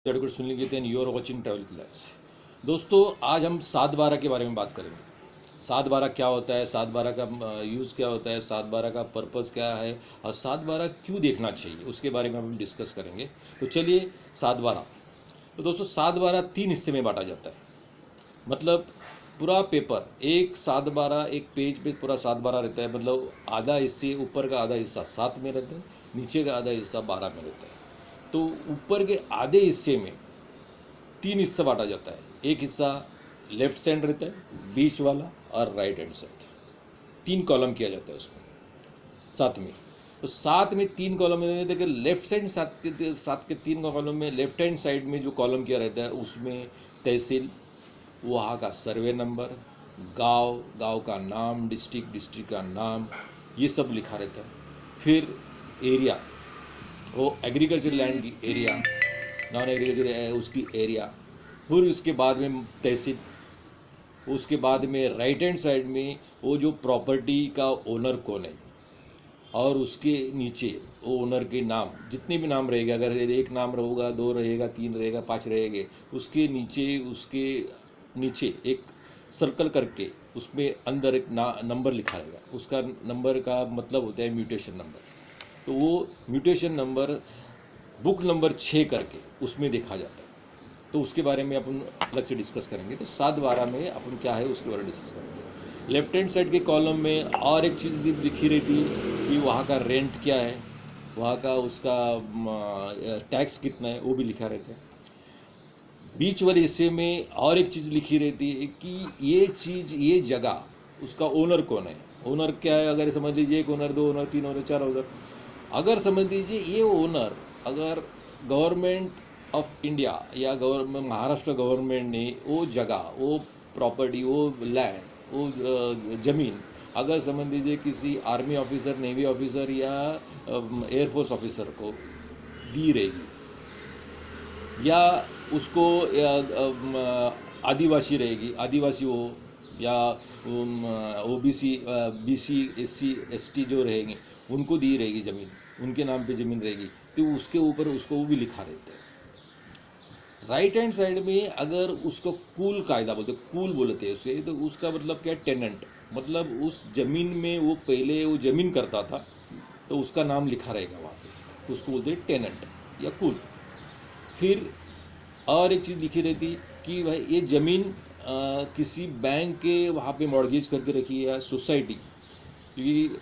जड़कुट सुन लीजिए and you are watching travel class. दोस्तों, आज हम 7/12 के बारे में बात करेंगे। 7/12 क्या होता है, 7/12 का यूज़ क्या होता है, 7/12 का पर्पज़ क्या है और 7/12 क्यों देखना चाहिए, उसके बारे में हम डिस्कस करेंगे। तो चलिए 7/12। तो दोस्तों 7/12 तीन हिस्से में बांटा जाता है। मतलब पूरा पेपर एक 7/12 एक पेज पे पूरा 7/12 रहता है। मतलब आधा हिस्से, ऊपर का आधा हिस्सा 7 में रहता है, नीचे का आधा हिस्सा 12 में रहता है। तो ऊपर के आधे हिस्से में तीन हिस्सा बांटा जाता है। एक हिस्सा लेफ्ट साइड रहता है, बीच वाला और राइट हैंड साइड। तीन कॉलम किया जाता है उसमें साथ में। तो साथ में तीन कॉलम में देखिए, लेफ्ट साइड साथ के तीन कॉलम में लेफ्ट हैंड साइड में जो कॉलम किया रहता है उसमें तहसील, वहाँ का सर्वे नंबर, गांव का नाम, डिस्ट्रिक्ट का नाम, ये सब लिखा रहता है। फिर एरिया, वो एग्रीकल्चर लैंड की एरिया, नॉन एग्रीकल्चर उसकी एरिया। फिर उसके बाद में तहसील, उसके बाद में राइट हैंड साइड में वो जो प्रॉपर्टी का ओनर कौन है, और उसके नीचे वो ओनर के नाम, जितने भी नाम रहेगा, अगर एक नाम रहेगा, दो रहेगा, तीन रहेगा, पाँच रहेंगे, उसके नीचे एक सर्कल करके उसमें अंदर एक नंबर लिखा रहेगा। उसका नंबर का मतलब होता है म्यूटेशन नंबर। तो वो म्यूटेशन नंबर बुक नंबर 6 करके उसमें देखा जाता है। तो उसके बारे में अपन अलग से डिस्कस करेंगे। तो 7/12 में अपन क्या है उसके बारे में डिस्कस करेंगे। लेफ्ट हैंड साइड के कॉलम में और एक चीज़ लिखी रहती है कि वहाँ का रेंट क्या है, वहाँ का उसका टैक्स कितना है, वो भी लिखा रहता है। बीच वाले हिस्से में और एक चीज़ लिखी रहती है कि ये चीज़, ये जगह, उसका ओनर कौन है। ओनर क्या है, अगर समझ लीजिए एक ओनर, दो ओनर, तीन ओनर, चार ओनर। अगर समझ लीजिए ये ओनर, अगर गवर्नमेंट ऑफ इंडिया या गवर्नमेंट, महाराष्ट्र गवर्नमेंट ने वो जगह, वो प्रॉपर्टी, वो लैंड, वो ज़मीन, अगर समझ लीजिए किसी आर्मी ऑफिसर, नेवी ऑफिसर या एयरफोर्स ऑफिसर को दी रहेगी, या उसको आदिवासी रहेगी, आदिवासी हो, या ओबीसी, बीसी, एससी, एसटी जो रहेंगे उनको दी रहेगी ज़मीन, उनके नाम पे ज़मीन रहेगी, तो उसके ऊपर उसको वो भी लिखा रहता है। राइट हैंड साइड में अगर उसको कूल कायदा बोलते, कूल बोलते हैं उसे, तो उसका मतलब क्या है, टेनेंट। मतलब उस ज़मीन में वो पहले वो ज़मीन करता था, तो उसका नाम लिखा रहेगा वहाँ पे, तो उसको बोलते हैं टेनेंट या कूल। फिर और एक चीज़ लिखी रहती कि भाई ये ज़मीन किसी बैंक के वहाँ पे मॉर्गेज करके रखी है, या सोसाइटी, क्योंकि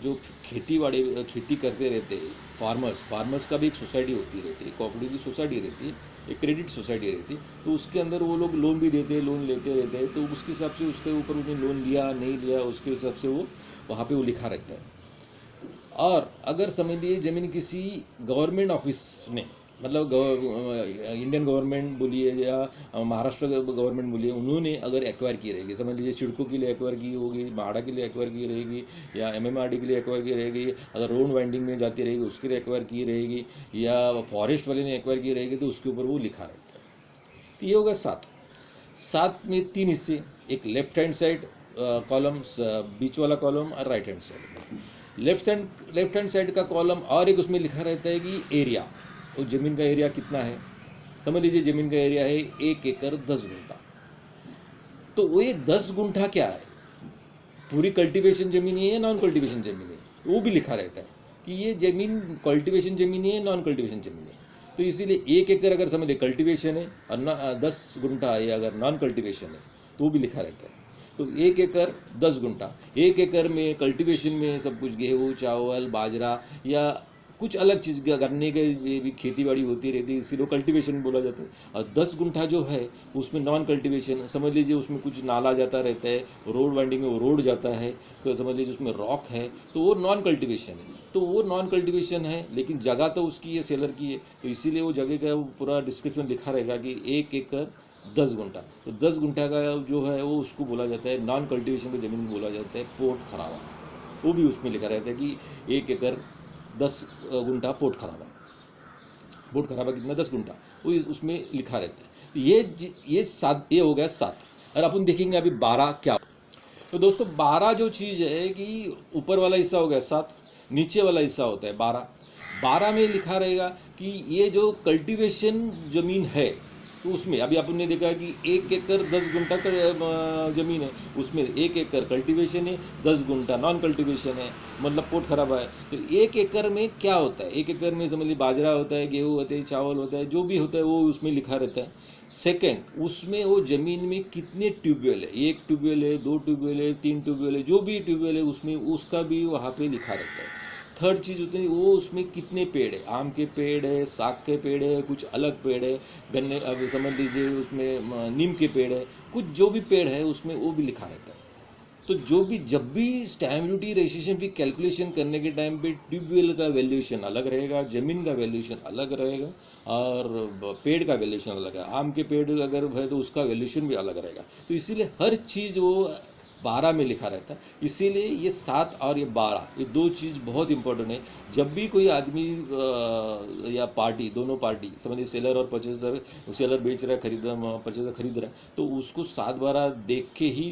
जो खेती करते रहते हैं फार्मर्स का भी एक सोसाइटी होती रहती है, कोऑपरेटिव सोसाइटी रहती है, एक क्रेडिट सोसाइटी रहती है। तो उसके अंदर वो लोग लोन भी देते हैं, लोन लेते रहते हैं। तो उसके हिसाब से उसके ऊपर उन्हें लोन लिया नहीं लिया, उसके हिसाब से वो वहाँ पे वो लिखा रहता है। और अगर समझ लीजिए ज़मीन किसी गवर्नमेंट ऑफिस ने, मतलब इंडियन गवर्नमेंट बोलिए या महाराष्ट्र गवर्नमेंट बोलिए, उन्होंने अगर एक्वायर की रहेगी, समझ लीजिए सिडको के लिए एक्वायर की होगी, म्हाडा के लिए एक्वायर की रहेगी, या एमएमआरडी के लिए एक्वायर की रहेगी, अगर रोड वाइंडिंग में जाती रहेगी उसके लिए एक्वायर की रहेगी, या फॉरेस्ट वाले ने एक्वायर की रहेगी, तो उसके ऊपर वो लिखा रहता है। तो ये होगा 7। 7 में तीन हिस्से, एक लेफ्ट हैंड साइड कॉलम, बीच वाला कॉलम, और right hand side. Left hand side का कॉलम और एक उसमें लिखा रहता है कि एरिया, वो ज़मीन का एरिया कितना है। समझ लीजिए ज़मीन का एरिया है 1 एकड़ 10 गुंठा। तो वो ये 10 गुंठा क्या है, पूरी कल्टीवेशन ज़मीन है या नॉन कल्टीवेशन ज़मीन है, वो भी लिखा रहता है कि ये ज़मीन कल्टीवेशन ज़मीन है या नॉन कल्टीवेशन ज़मीन है। तो इसीलिए 1 एकड़ अगर समझ लीजिए कल्टीवेशन है और 10 गुंठा है अगर नॉन कल्टीवेशन है, तो वो भी लिखा रहता है। तो 1 एकड़ 10 गुंठा, 1 एकड़ में कल्टीवेशन में सब कुछ गेहूँ, चावल, बाजरा या कुछ अलग चीज़ गन्ने के भी खेती बाड़ी होती रहती है, इसीलिए कल्टीवेशन बोला जाता है। और 10 गुंठा जो है उसमें नॉन कल्टीवेशन, समझ लीजिए उसमें कुछ नाला जाता रहता है, रोड वाइंडिंग में वो रोड जाता है, तो समझ लीजिए उसमें रॉक है, तो वो नॉन कल्टीवेशन है। तो वो नॉन कल्टीवेशन है, लेकिन जगह तो उसकी है, सेलर की है, तो इसीलिए वो जगह का पूरा डिस्क्रिप्शन लिखा रहेगा कि 1 एकड़ 10 गुंठा। तो 10 गुंठा का जो है वो उसको बोला जाता है, नॉन कल्टीवेशन की ज़मीन बोला जाता है पोर्ट खराबा। वो भी उसमें लिखा रहता है कि 1 एकड़ 10 गुंठा पोर्ट खराबा। पोर्ट खराबा कितना, 10 गुंठा, वो उसमें लिखा रहता है। तो ये हो गया 7। और अपन देखेंगे अभी 12 क्या। तो दोस्तों 12 जो चीज़ है कि ऊपर वाला हिस्सा हो गया 7, नीचे वाला हिस्सा होता है 12। 12 में लिखा रहेगा कि कि ये जो कल्टीवेशन ज़मीन है, तो उसमें अभी आपने देखा कि 1 एकड़ 10 गुंठा का ज़मीन है, उसमें 1 एकड़ कल्टीवेशन है, 10 गुंठा नॉन कल्टीवेशन है, मतलब पोट खराब है। तो 1 एकड़ में क्या होता है, 1 एकड़ में समझ लीजिए बाजरा होता है, गेहूँ होते हैं, चावल होता है, जो भी होता है वो उसमें लिखा रहता है। सेकंड, उसमें वो ज़मीन में कितने ट्यूबवेल है, 1 ट्यूबवेल है, 2 ट्यूबवेल है, 3 ट्यूबवेल है, जो भी ट्यूबवेल है उसमें उसका भी वहाँ पे लिखा रहता है। थर्ड चीज़ होती है वो उसमें कितने पेड़ है, आम के पेड़ है, साग के पेड़ है, कुछ अलग पेड़ है, गन्ने अब समझ लीजिए उसमें नीम के पेड़ है, कुछ जो भी पेड़ है उसमें वो भी लिखा रहता है। तो जो भी जब भी स्टैम्प ड्यूटी रजिस्ट्रेशन की कैलकुलेशन करने के टाइम पे ट्यूबवेल का वैल्यूएशन अलग रहेगा, ज़मीन का वैल्यूएशन अलग रहेगा, और पेड़ का वैल्यूएशन अलग है। आम के पेड़ अगर है तो उसका वैल्यूएशन भी अलग रहेगा। तो इसीलिए हर चीज़ वो 12 में लिखा रहता है। इसीलिए ये 7 और ये 12 ये दो चीज़ बहुत इंपॉर्टेंट है। जब भी कोई आदमी या पार्टी, दोनों पार्टी समझिए सेलर और परचेजर, सेलर बेच रहा है, परचेजर खरीद रहा है, तो उसको 7-12 देख के ही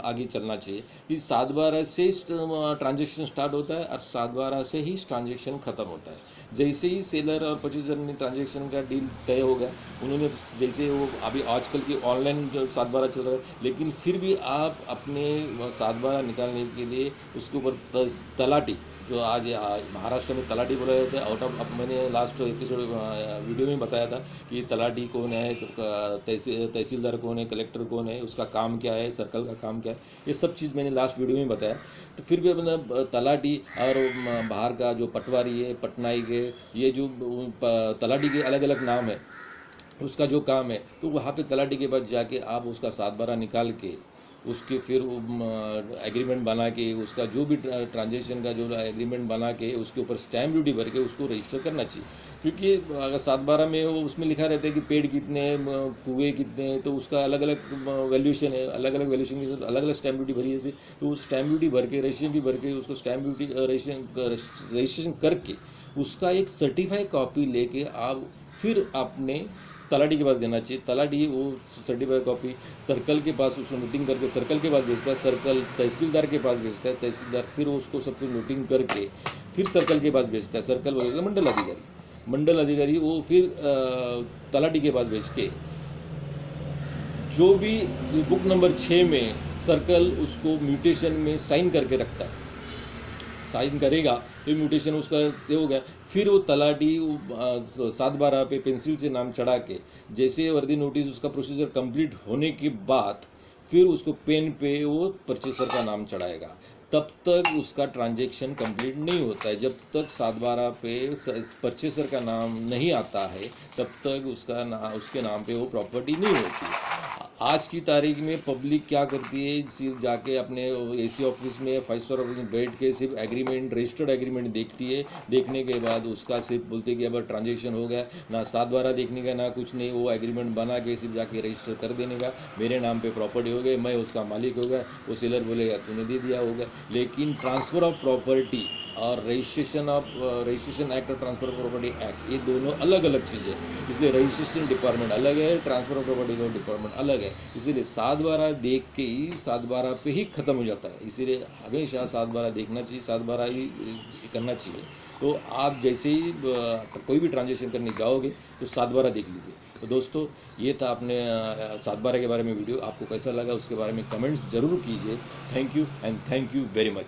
आगे चलना चाहिए। कि 7-12 से ट्रांजेक्शन स्टार्ट होता है और 7-12 से ही ट्रांजेक्शन ख़त्म होता है। जैसे ही सेलर और परचेजर ने ट्रांजेक्शन का डील तय हो गया, उन्होंने जैसे वो अभी आजकल की ऑनलाइन जो 7-12 चल रहा है, लेकिन फिर भी आप अपने 7-12 निकालने के लिए उसके ऊपर तलाटी, जो आज महाराष्ट्र में तलाटी बोला जाता है, आउट ऑफ, अब मैंने लास्ट एपिसोड वीडियो में बताया था कि तलाटी कौन है, तहसीलदार कौन है, कलेक्टर कौन है, उसका काम क्या है, सर्कल का काम क्या है, ये सब चीज़ मैंने लास्ट वीडियो में बताया। तो फिर भी अपना तलाटी और बाहर का जो पटवारी है, पटनाई के, ये जो तलाटी के अलग अलग नाम है, उसका जो काम है, तो वहाँ पे तलाटी के पास जाके आप उसका 7-12 निकाल के उसके फिर एग्रीमेंट बना के, उसका जो भी ट्रांजेक्शन का जो एग्रीमेंट बना के उसके ऊपर स्टैम्प ड्यूटी भर के उसको रजिस्टर करना चाहिए। क्योंकि अगर 7-12 में वो उसमें लिखा रहता है कि पेड़ कितने हैं, कुएँ कितने हैं, तो उसका अलग अलग वैल्यूएशन है, अलग अलग वैल्यूएशन के साथ अलग अलग स्टैम्प ड्यूटी भरी जाती है। तो उस स्टैम्प ड्यूटी भर के, रजिस्ट्रेशन भी भर के, उसको स्टैम्प ड्यूटी रजिस्ट्रेशन करके उसका एक सर्टिफाइड कॉपी लेके आप फिर अपने तलाटी के पास देना चाहिए। तलाटी वो सर्टिफाइड कॉपी सर्कल के पास उसको नोटिंग करके सर्कल के पास भेजता है, सर्कल तहसीलदार के पास भेजता है, तहसीलदार फिर उसको सब कुछ नोटिंग करके फिर सर्कल के पास भेजता है, सर्कल बोलेगा मंडल अधिकारी, मंडल अधिकारी वो फिर तलाटी के पास भेज के जो भी बुक नंबर 6 में सर्कल उसको म्यूटेशन में साइन करके रखता है, साइन करेगा तो म्यूटेशन उसका ये हो गया। फिर वो तलाटी 7-12 पे पेंसिल से नाम चढ़ा के, जैसे वर्दी नोटिस उसका प्रोसीजर कंप्लीट होने के बाद फिर उसको पेन पे वो परचेसर का नाम चढ़ाएगा। तब तक उसका ट्रांजैक्शन कंप्लीट नहीं होता है। जब तक 7-12 पे परचेसर का नाम नहीं आता है तब तक उसके नाम पे वो प्रॉपर्टी नहीं होती। आज की तारीख में पब्लिक क्या करती है, सिर्फ जाके अपने एसी ऑफिस में, 5 स्टार ऑफिस में बैठ के सिर्फ एग्रीमेंट, रजिस्टर्ड एग्रीमेंट देखती है। देखने के बाद उसका सिर्फ बोलते कि अब ट्रांजेक्शन हो गया, ना 7-12 देखने का ना कुछ नहीं, वो एग्रीमेंट बना के सिर्फ जाके रजिस्टर कर देने का, मेरे नाम पे प्रॉपर्टी हो गई, मैं उसका मालिक हो गया। वो सेलर बोलेगा तूने दे दिया होगा। लेकिन ट्रांसफ़र ऑफ प्रॉपर्टी और रजिस्ट्रेशन एक्ट और ट्रांसफ़र ऑफ प्रॉपर्टी एक्ट, ये दोनों अलग अलग चीज़ें हैं। इसलिए रजिस्ट्रेशन डिपार्टमेंट अलग है, ट्रांसफ़र ऑफ प्रॉपर्टी का डिपार्टमेंट अलग है। इसीलिए 7-12 देख के ही 7-12 पे ही ख़त्म हो जाता है। इसीलिए हमेशा 7-12 देखना चाहिए, 7-12 ही करना चाहिए। तो आप जैसे ही कोई भी ट्रांजेक्शन करने जाओगे तो 7-12 देख लीजिए। तो दोस्तों, ये था अपने 7-12 के बारे में वीडियो। आपको कैसा लगा उसके बारे में कमेंट्स ज़रूर कीजिए। Thank you and thank you very much.